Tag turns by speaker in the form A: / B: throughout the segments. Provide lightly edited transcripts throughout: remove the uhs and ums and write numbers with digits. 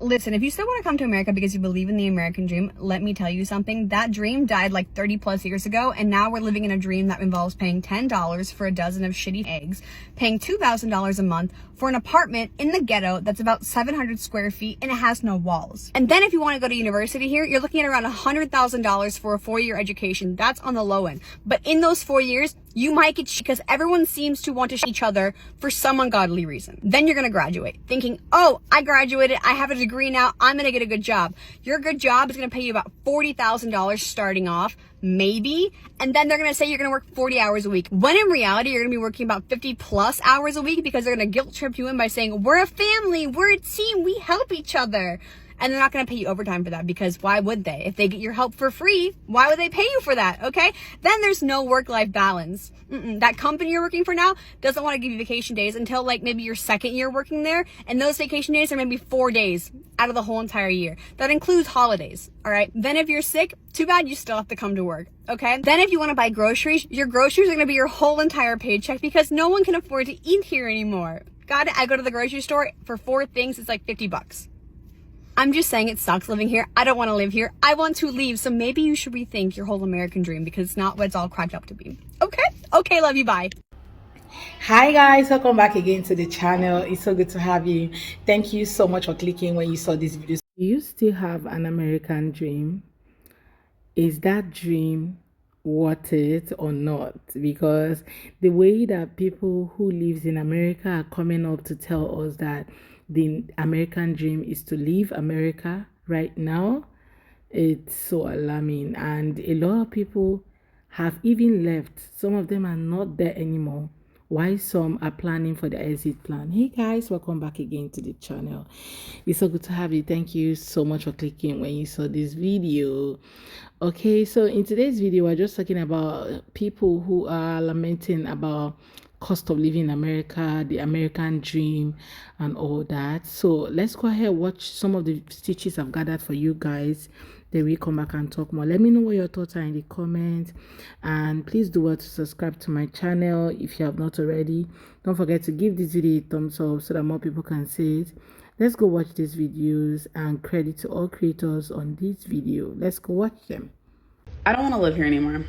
A: Listen, if you still want to come to America because you believe in the American dream, let me tell you something. That dream died like 30 plus years ago, and now we're living in a dream that involves paying $10 for a dozen of shitty eggs, paying $2,000 a month for an apartment in the ghetto that's about 700 square feet and it has no walls. And then if you want to go to university here, you're looking at around $100,000 for a 4-year education. That's on the low end. But in those 4 years, you might get because everyone seems to want to each other for some ungodly reason. Then you're going to graduate thinking, oh, I graduated, I have a degree now, I'm going to get a good job. Your good job is going to pay you about $40,000 starting off, maybe, and then they're going to say you're going to work 40 hours a week. When in reality, you're going to be working about 50 plus hours a week because they're going to guilt trip you in by saying, we're a family, we're a team, we help each other. And they're not going to pay you overtime for that because why would they? If they get your help for free, why would they pay you for that? Okay? Then there's no work-life balance. That company you're working for now doesn't want to give you vacation days until like maybe your second year working there. And those vacation days are maybe 4 days out of the whole entire year. That includes holidays. All right? Then if you're sick, too bad you still have to come to work. Okay? Then if you want to buy groceries, your groceries are going to be your whole entire paycheck because no one can afford to eat here anymore. I go to the grocery store for 4 things. It's like $50. I'm just saying it sucks living here. I don't want to live here. I want to leave. So maybe you should rethink your whole American dream because it's not what it's all cracked up to be. Okay? Okay, love you. Bye.
B: Hi guys, welcome back again to the channel. It's so good to have you. Thank you so much for clicking when you saw this video. Do you still have an American dream? Is that dream worth it or not? Because the way that people who lives in America are coming up to tell us that the American dream is to leave America right now, it's so alarming. And a lot of people have even left. Some of them are not there anymore, while some are planning for the exit plan. Hey guys, welcome back again to the channel. It's so good to have you. Thank you so much for clicking when you saw this video. Okay, so in today's video we're just talking about people who are lamenting about cost of living in America, the American dream, and all that. So let's go ahead and watch some of the stitches I've gathered for you guys. Then we come back and talk more. Let me know what your thoughts are in the comments, and please do well to subscribe to my channel if you have not already. Don't forget to give this video a thumbs up so that more people can see it. Let's go watch these videos, and credit to all creators on this video. Let's go watch them.
C: I don't want to live here anymore.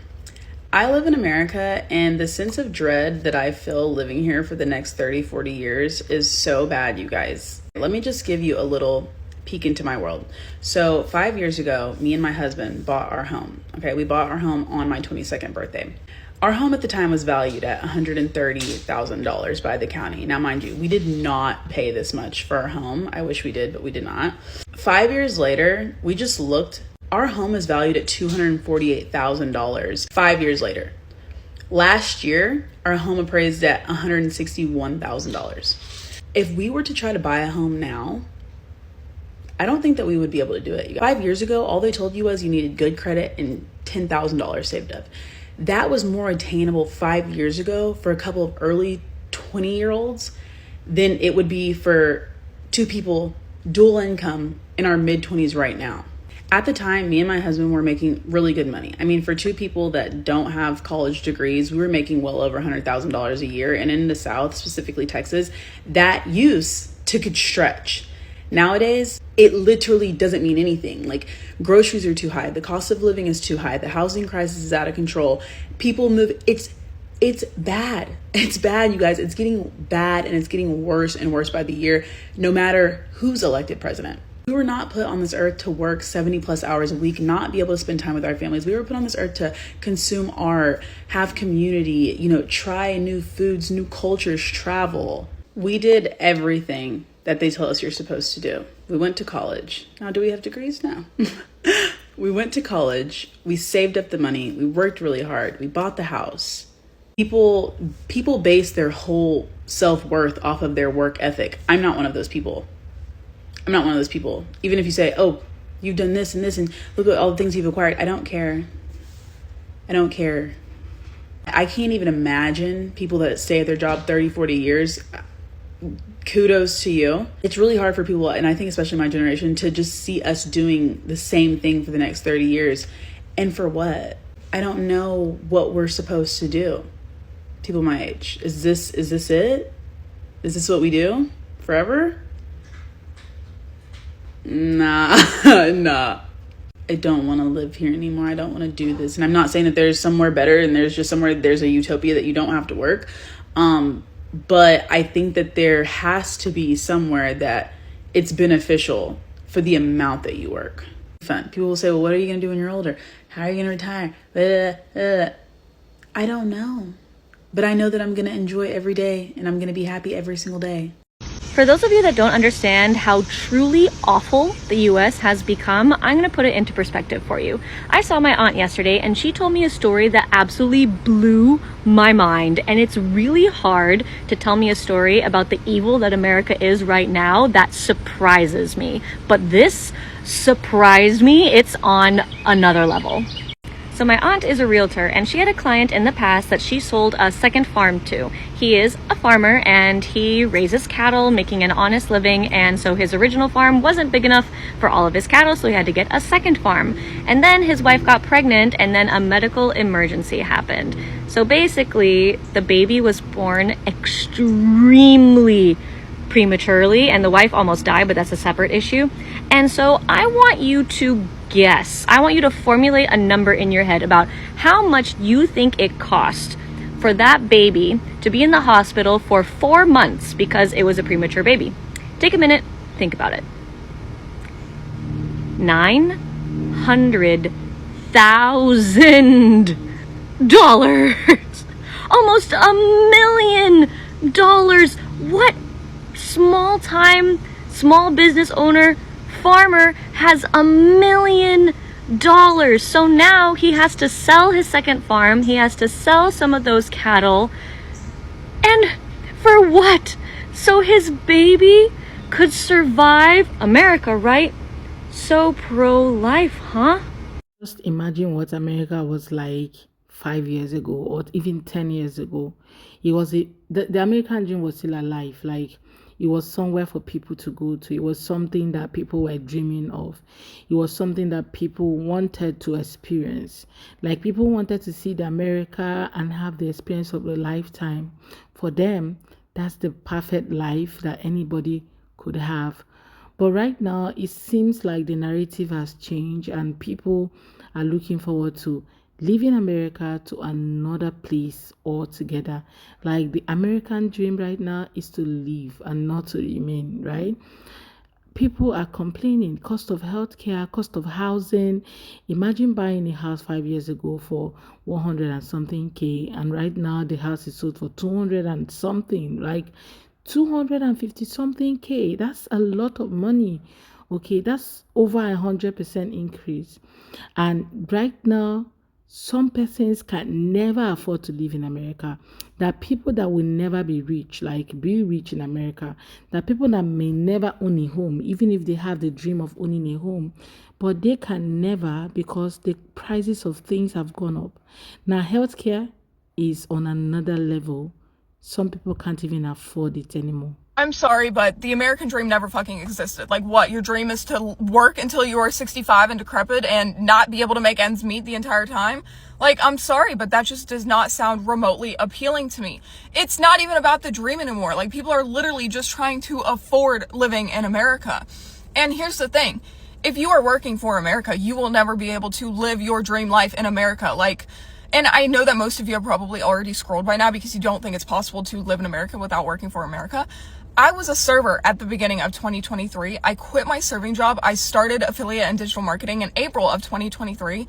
C: I live in America, and the sense of dread that I feel living here for the next 30, 40 years is so bad, you guys. Let me just give you a little peek into my world. So 5 years ago, me and my husband bought our home. Okay, we bought our home on my 22nd birthday. Our home at the time was valued at $130,000 by the county. Now, mind you, we did not pay this much for our home. I wish we did, but we did not. 5 years later, we just looked. Our home is valued at $248,000 5 years later. Last year, our home appraised at $161,000. If we were to try to buy a home now, I don't think that we would be able to do it. 5 years ago, all they told you was you needed good credit and $10,000 saved up. That was more attainable 5 years ago for a couple of early 20-year-olds than it would be for two people dual income in our mid-20s right now. At the time, me and my husband were making really good money. I mean, for two people that don't have college degrees, we were making well over $100,000 a year. And in the South, specifically Texas, that used to could stretch. Nowadays, it literally doesn't mean anything. Like, groceries are too high. The cost of living is too high. The housing crisis is out of control. People move. It's bad. It's bad, you guys. It's getting bad, and it's getting worse and worse by the year, no matter who's elected president. We were not put on this earth to work 70 plus hours a week, not be able to spend time with our families. We were put on this earth to consume art, have community, try new foods, new cultures, travel. We did everything that they tell us you're supposed to do. We went to college. Now, do we have degrees? No. We went to college. We saved up the money. We worked really hard. We bought the house. People base their whole self-worth off of their work ethic. I'm not one of those people. Even if you say, oh, you've done this and this, and look at all the things you've acquired. I don't care. I can't even imagine people that stay at their job 30, 40 years. Kudos to you. It's really hard for people, and I think especially my generation, to just see us doing the same thing for the next 30 years. And for what? I don't know what we're supposed to do. People my age. Is this it? Is this what we do forever? Nah, nah. I don't want to live here anymore. I don't want to do this. And I'm not saying that there's somewhere better and there's just somewhere, there's a utopia that you don't have to work. But I think that there has to be somewhere that it's beneficial for the amount that you work. Fun. People will say, well, what are you going to do when you're older? How are you going to retire? I don't know. But I know that I'm going to enjoy every day and I'm going to be happy every single day.
D: For those of you that don't understand how truly awful the US has become, I'm going to put it into perspective for you. I saw my aunt yesterday and she told me a story that absolutely blew my mind. And it's really hard to tell me a story about the evil that America is right now that surprises me. But this surprised me. It's on another level. So my aunt is a realtor and she had a client in the past that she sold a second farm to. He is a farmer and he raises cattle, making an honest living, and so his original farm wasn't big enough for all of his cattle, so he had to get a second farm. And then his wife got pregnant and then a medical emergency happened. So basically, the baby was born extremely prematurely and the wife almost died, but that's a separate issue. And so I want you to guess. I want you to formulate a number in your head about how much you think it cost for that baby to be in the hospital for 4 months because it was a premature baby. Take a minute, think about it. $900,000. Almost $1,000,000. What small business owner, farmer has $1,000,000. So now he has to sell his second farm. He has to sell some of those cattle. And for what? So his baby could survive. America, right? So pro-life, huh?
B: Just imagine what America was like 5 years ago or even 10 years ago. The American dream was still alive. Like, it was somewhere for people to go to. It was something that people were dreaming of. It was something that people wanted to experience. Like, people wanted to see the America and have the experience of a lifetime. For them, that's the perfect life that anybody could have. But right now, it seems like the narrative has changed and people are looking forward to leaving America to another place altogether. Like, the American dream right now is to leave and not to remain, right? People are complaining, cost of healthcare, cost of housing. Imagine buying a house 5 years ago for 100 and something K, and right now the house is sold for 200 and something, like 250 something K. That's a lot of money. Okay, that's over 100% increase. And right now, some persons can never afford to live in America. There are people that will never be rich in America. There are people that may never own a home, even if they have the dream of owning a home, but they can never because the prices of things have gone up. Now, healthcare is on another level. Some people can't even afford it anymore.
E: I'm sorry, but the American dream never fucking existed. Like, what? Your dream is to work until you are 65 and decrepit and not be able to make ends meet the entire time? Like, I'm sorry, but that just does not sound remotely appealing to me. It's not even about the dream anymore. Like, people are literally just trying to afford living in America. And here's the thing. If you are working for America, you will never be able to live your dream life in America. And I know that most of you have probably already scrolled by now because you don't think it's possible to live in America without working for America. I was a server at the beginning of 2023. I quit my serving job. I started affiliate and digital marketing in April of 2023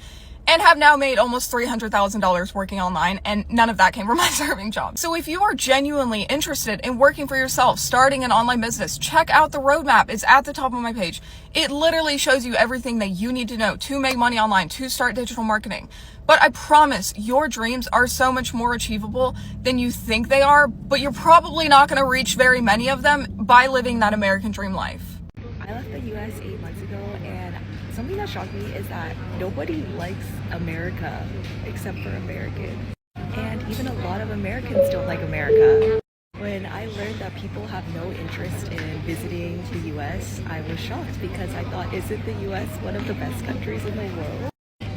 E: and have now made almost $300,000 working online, and none of that came from my serving job. So if you are genuinely interested in working for yourself, starting an online business, check out the roadmap. It's at the top of my page. It literally shows you everything that you need to know to make money online, to start digital marketing. But I promise your dreams are so much more achievable than you think they are, but you're probably not going to reach very many of them by living that American dream life.
F: I left the US 8 months ago, and something that shocked me is that nobody likes America except for Americans. And even a lot of Americans don't like America. When I learned that people have no interest in visiting the US, I was shocked because I thought, isn't the US one of the best countries in the world?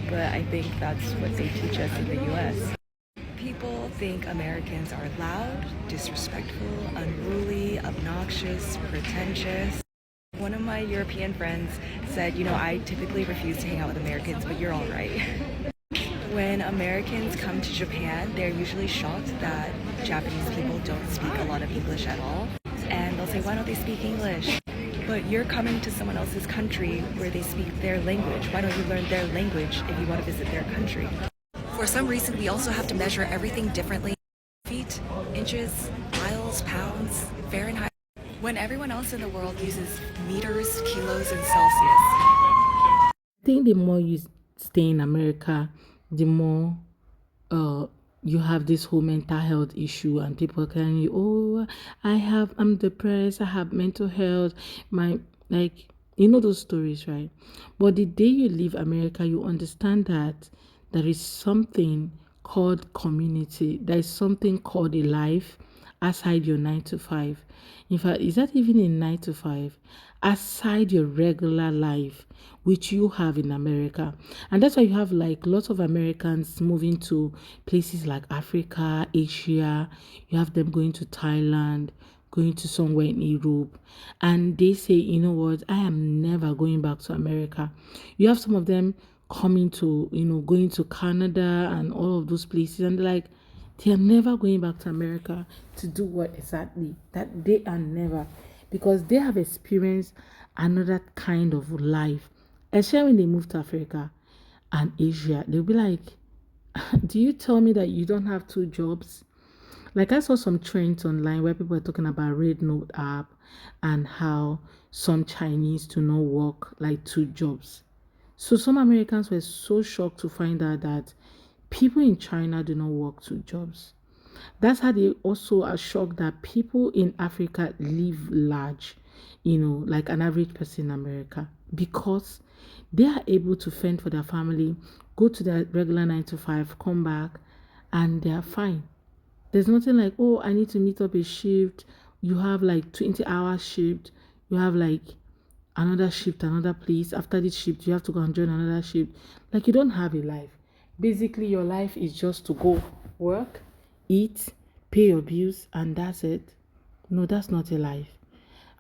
F: But I think that's what they teach us in the US. People think Americans are loud, disrespectful, unruly, obnoxious, pretentious. One of my European friends said, I typically refuse to hang out with Americans, but you're all right. When Americans come to Japan, they're usually shocked that Japanese people don't speak a lot of English at all. And they'll say, why don't they speak English? But you're coming to someone else's country where they speak their language. Why don't you learn their language if you want to visit their country? For some reason, we also have to measure everything differently. Feet, inches, miles, pounds, Fahrenheit. When everyone else in the world uses meters, kilos, and Celsius.
B: I think the more you stay in America, the more you have this whole mental health issue, and people telling you, oh, I'm depressed, I have mental health, those stories, right? But the day you leave America, you understand that there is something called community, there is something called a life aside your 9 to 5. In fact, is that even a 9 to 5? Aside your regular life, which you have in America. And that's why you have like lots of Americans moving to places like Africa, Asia. You have them going to Thailand, going to somewhere in Europe, and they say, you know what, I am never going back to America. You have some of them coming to, going to Canada and all of those places, and they're like, they are never going back to America to do what exactly? That they are never, because they have experienced another kind of life. Especially when they move to Africa and Asia, they'll be like, do you tell me that you don't have 2 jobs? Like, I saw some trends online where people were talking about Red Note app and how some Chinese do not work like 2 jobs. So some Americans were so shocked to find out that people in China do not work 2 jobs. That's how they also are shocked that people in Africa live large, like an average person in America, because they are able to fend for their family, go to their regular 9 to 5, come back, and they are fine. There's nothing like, oh, I need to meet up a shift. You have like 20-hour shift. You have like another shift, another place. After this shift, you have to go and join another shift. Like, you don't have a life. Basically, your life is just to go work, eat, pay your bills, and that's it. No, that's not a life.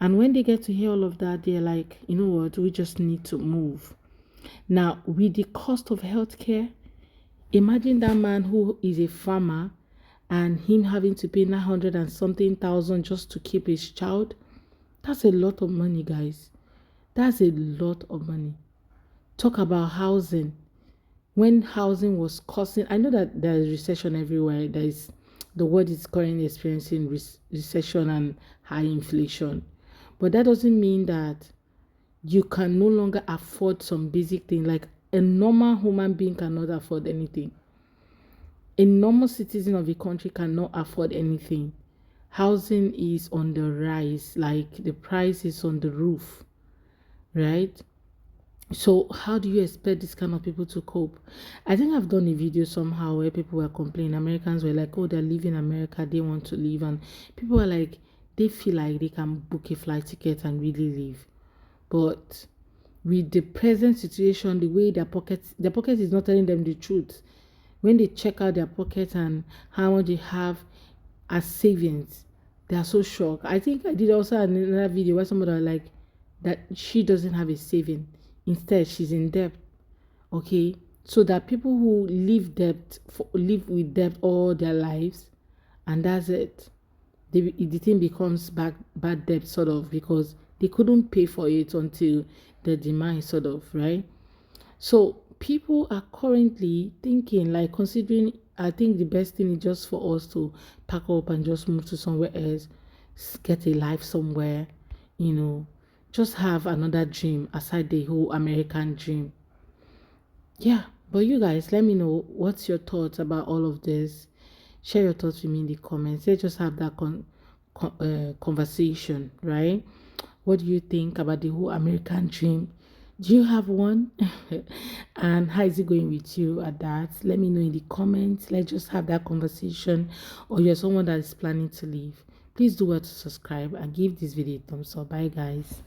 B: And when they get to hear all of that, they're like, you know what, we just need to move. Now, with the cost of healthcare, imagine that man who is a farmer and him having to pay 900 and something thousand just to keep his child. That's a lot of money, guys. That's a lot of money. Talk about housing. When housing was costing, I know that there is recession everywhere. The world is currently experiencing recession and high inflation. But that doesn't mean that you can no longer afford some basic thing. Like, a normal human being cannot afford anything. A normal citizen of a country cannot afford anything. Housing is on the rise, like the price is on the roof, right? So how do you expect this kind of people to cope? I think I've done a video somehow where people were complaining. Americans were like, oh, they're leaving America, they want to leave. And people were like, they feel like they can book a flight ticket and really leave. But with the present situation, the way their pocket is not telling them the truth. When they check out their pocket and how much they have as savings, they are so shocked. I think I did also another video where somebody was like that she doesn't have a saving. Instead, she's in debt. Okay, so that people who live with debt all their lives, and that's it. The thing becomes bad debt, sort of, because they couldn't pay for it until the demise, sort of, right? So people are currently thinking, like, considering, I think the best thing is just for us to pack up and just move to somewhere else, get a life somewhere, just have another dream aside the whole American dream. Yeah, but you guys, let me know what's your thoughts about all of this. Share your thoughts with me in the comments. Let's just have that conversation, right? What do you think about the whole American dream? Do you have one? And how is it going with you at that? Let me know in the comments. Let's just have that conversation. Or you're someone that is planning to leave. Please do well to subscribe and give this video a thumbs up. Bye, guys.